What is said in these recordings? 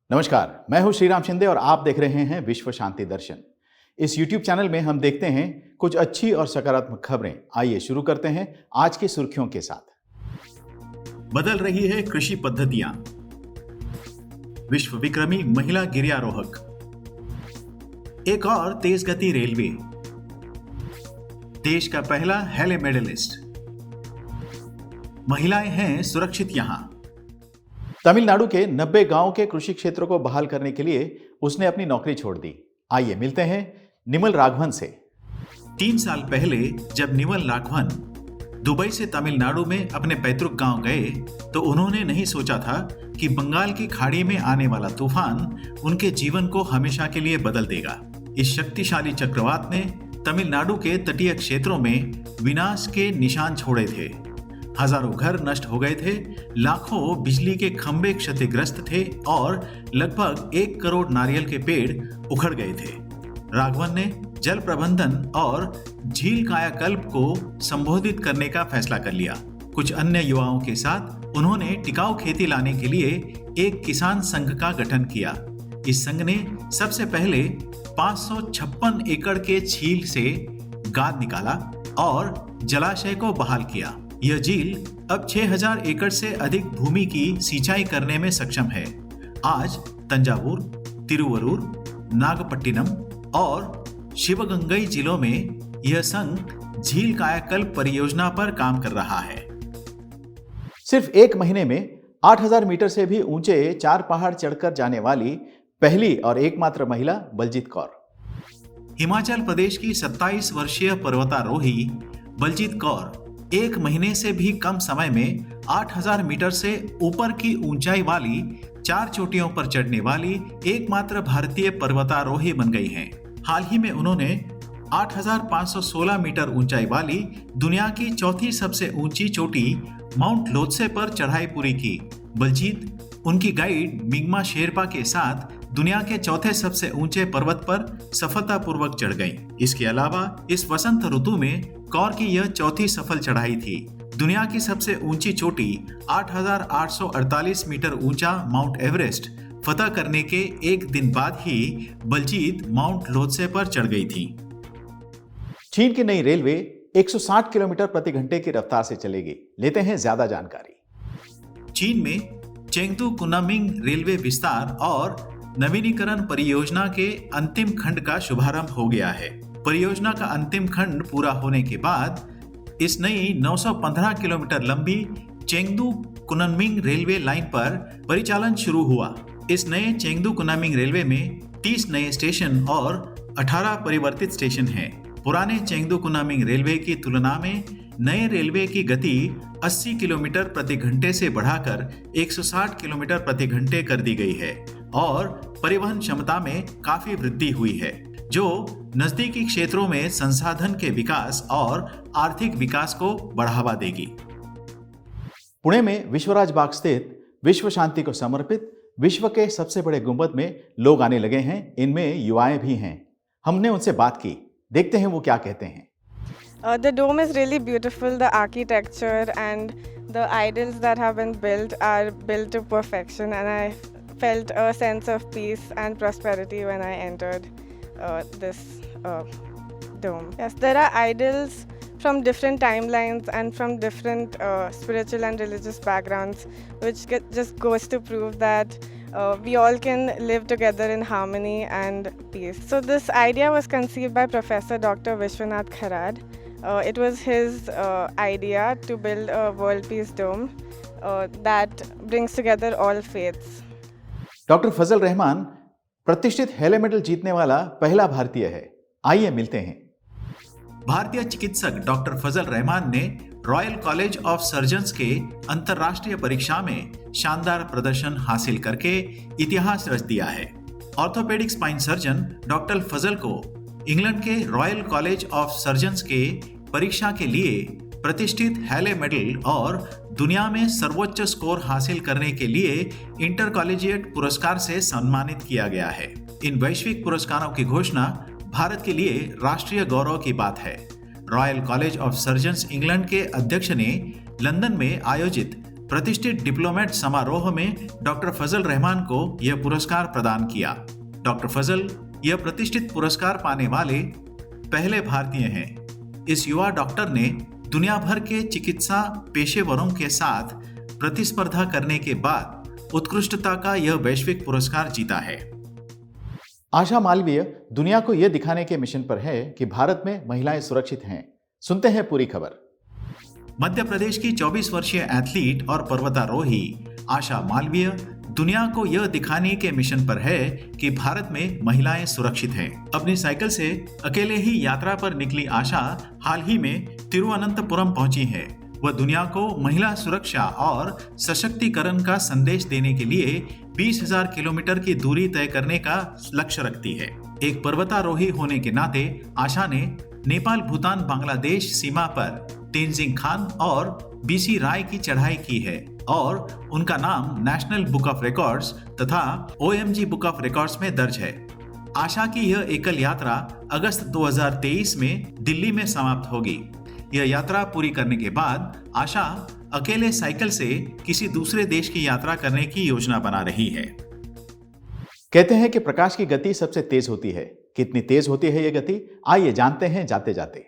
नमस्कार, मैं हूं श्रीराम शिंदे और आप देख रहे हैं विश्व शांति दर्शन। इस YouTube चैनल में हम देखते हैं कुछ अच्छी और सकारात्मक खबरें। आइए शुरू करते हैं आज की सुर्खियों के साथ। बदल रही है कृषि पद्धतियां। विश्व विक्रमी महिला गिर्यारोहक। एक और तेज गति रेलवे। देश का पहला हेले मेडलिस्ट। महिलाएं हैं सुरक्षित यहां। तमिलनाडु के 90 गांव के कृषि क्षेत्रों को बहाल करने के लिए उसने अपनी नौकरी छोड़ दी। आइए मिलते हैं निमल राघवन से। 3 साल पहले जब निमल राघवन दुबई से तमिलनाडु में अपने पैतृक गांव गए तो उन्होंने नहीं सोचा था कि बंगाल की खाड़ी में आने वाला तूफान उनके जीवन को हमेशा के लिए बदल देगा। इस शक्तिशाली चक्रवात ने तमिलनाडु के तटीय क्षेत्रों में विनाश के निशान छोड़े थे। हजारों घर नष्ट हो गए थे, लाखों बिजली के खंभे क्षतिग्रस्त थे और लगभग 1 करोड़ नारियल के पेड़ उखड़ गए थे। राघवन ने जल प्रबंधन और झील कायाकल्प को संबोधित करने का फैसला कर लिया। कुछ अन्य युवाओं के साथ उन्होंने टिकाऊ खेती लाने के लिए एक किसान संघ का गठन किया। इस संघ ने सबसे पहले 556 एकड़ के झील से गाद निकाला और जलाशय को बहाल किया। यह झील अब 6000 एकड़ से अधिक भूमि की सिंचाई करने में सक्षम है। आज तंजावुर, तिरुवरूर, नागपट्टिनम और शिवगंगई जिलों में यह संघ झील कायाकल्प परियोजना पर काम कर रहा है। सिर्फ 1 महीने में 8000 मीटर से भी ऊंचे 4 पहाड़ चढ़कर जाने वाली पहली और एकमात्र महिला बलजीत कौर। हिमाचल प्रदेश की 27 वर्षीय पर्वतारोही बलजीत कौर 1 महीने से भी कम समय में 8000 मीटर से ऊपर की ऊंचाई वाली 4 चोटियों पर चढ़ने वाली एकमात्र भारतीय पर्वतारोही बन गई हैं। हाल ही में उन्होंने 8516 मीटर ऊंचाई वाली दुनिया की चौथी सबसे ऊंची चोटी माउंट लोत्से पर चढ़ाई पूरी की। बलजीत उनकी गाइड मिंगमा शेरपा के साथ दुनिया के चौथे सबसे ऊंचे पर्वत पर सफलतापूर्वक चढ़ गईं। इसके अलावा इस वसंत ऋतु में कौर की यह चौथी सफल चढ़ाई थी। दुनिया की सबसे ऊंची चोटी 8848 मीटर ऊंचा माउंट एवरेस्ट फतह करने के 1 दिन बाद ही बलजीत माउंट लोत्से पर चढ़ गई थी। चीन की नई रेलवे 160 किलोमीटर प्रति घंटे की रफ्तार से चलेगी। लेते हैं ज्यादा जानकारी। चीन में चेंगतू कुनामिंग रेलवे विस्तार और नवीनीकरण परियोजना के अंतिम खंड का शुभारंभ हो गया है। परियोजना का अंतिम खंड पूरा होने के बाद इस नई 915 किलोमीटर लंबी चेंगदू कुनामिंग रेलवे लाइन पर परिचालन शुरू हुआ। इस नए चेंगदू कुनामिंग रेलवे में 30 नए स्टेशन और 18 परिवर्तित स्टेशन हैं। पुराने चेंगदू कुनामिंग रेलवे की तुलना में नए रेलवे की गति 80 किलोमीटर प्रति घंटे से बढ़ाकर 160 किलोमीटर प्रति घंटे कर दी गई है और परिवहन क्षमता में काफी वृद्धि हुई है, जो नजदीकी क्षेत्रों में संसाधन के विकास और आर्थिक विकास को बढ़ावा देगी। पुणे में विश्वराज बाग स्थित विश्व शांति को समर्पित विश्व के सबसे बड़े गुंबद में लोग आने लगे हैं। इनमें युवाएं भी हैं। हमने उनसे बात की, देखते हैं वो क्या कहते हैं। The dome is really beautiful. The architecture and the idols that have been built are built to perfection, and I felt a sense of peace and prosperity when I entered this dome. Yes, there are idols from different timelines and from different spiritual and religious backgrounds, which just goes to prove that we all can live together in harmony and peace. So this idea was conceived by Professor Dr. Vishwanath Kharad. It was his idea to build a world peace dome that brings together all faiths. Doctor Fazal Rahman प्रतिष्ठित Haley medal जीतने वाला पहला भारतीय है। आइए मिलते हैं। भारतीय चिकित्सक डॉक्टर फजल रहमान ने रॉयल कॉलेज ऑफ सर्जन्स के अंतर्राष्ट्रीय परीक्षा में शानदार प्रदर्शन हासिल करके इतिहास रच दिया है। ऑर्थोपेडिक स्पाइन सर्जन डॉक्टर फजल को इंग्लैंड के रॉयल कॉलेज ऑफ सर्जन्स के परीक्षा के लिए प्रतिष्ठित हेले मेडल और दुनिया में सर्वोच्च स्कोर हासिल करने के लिए इंटर कॉलेजिएट पुरस्कार से सम्मानित किया गया है। इन वैश्विक पुरस्कारों की घोषणा भारत के लिए राष्ट्रीय गौरव की बात है। Royal college of surgeons England के अध्यक्ष ने लंदन में आयोजित प्रतिष्ठित डिप्लोमेट समारोह में डॉक्टर फजल रहमान को यह पुरस्कार प्रदान किया। डॉक्टर फजल यह प्रतिष्ठित पुरस्कार पाने वाले पहले भारतीय हैं। इस युवा डॉक्टर ने दुनिया भर के चिकित्सा पेशेवरों के साथ प्रतिस्पर्धा करने के बाद उत्कृष्टता का यह वैश्विक पुरस्कार जीता है। आशा मालवीय दुनिया को यह दिखाने के मिशन पर है कि भारत में महिलाएं सुरक्षित हैं। सुनते हैं पूरी खबर। मध्य प्रदेश की 24 वर्षीय एथलीट और पर्वतारोही आशा मालवीय दुनिया को यह दिखाने के मिशन पर है कि भारत में महिलाएं सुरक्षित हैं। अपनी साइकिल से अकेले ही यात्रा पर निकली आशा हाल ही में तिरुवनंतपुरम पहुंची है। वह दुनिया को महिला सुरक्षा और सशक्तिकरण का संदेश देने के लिए 20,000 किलोमीटर की दूरी तय करने का लक्ष्य रखती है। एक पर्वतारोही होने के नाते आशा ने नेपाल, भूटान, बांग्लादेश सीमा पर तेंजिंग खान और बीसी राय की चढ़ाई की है और उनका नाम नेशनल बुक ऑफ रिकॉर्ड्स तथा OMG बुक ऑफ रिकॉर्ड्स में दर्ज है। आशा की यह एकल यात्रा अगस्त 2023 में दिल्ली में समाप्त होगी। यह यात्रा पूरी करने के बाद आशा अकेले साइकिल से किसी दूसरे देश की यात्रा करने की योजना बना रही है। कहते हैं कि प्रकाश की गति सबसे तेज होती है। कितनी तेज होती है यह गति, आइए जानते हैं जाते जाते।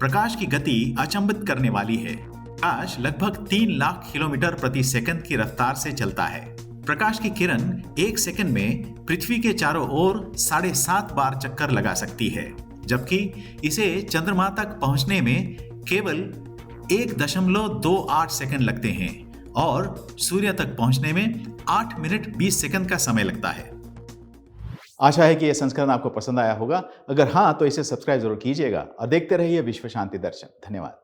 प्रकाश की गति अचंभित करने वाली है। प्रकाश लगभग 3 लाख किलोमीटर प्रति सेकंड की रफ्तार से चलता है। प्रकाश की किरण 1 सेकंड में पृथ्वी के चारों ओर 7.5 बार चक्कर लगा सकती है, जबकि इसे चंद्रमा तक पहुंचने में केवल 1.28 सेकंड लगते हैं और सूर्य तक पहुंचने में 8 मिनट 20 सेकंड का समय लगता है। आशा है कि यह संस्करण आपको पसंद आया होगा। अगर हाँ तो इसे सब्सक्राइब जरूर कीजिएगा और देखते रहिए विश्व शांति दर्शन। धन्यवाद।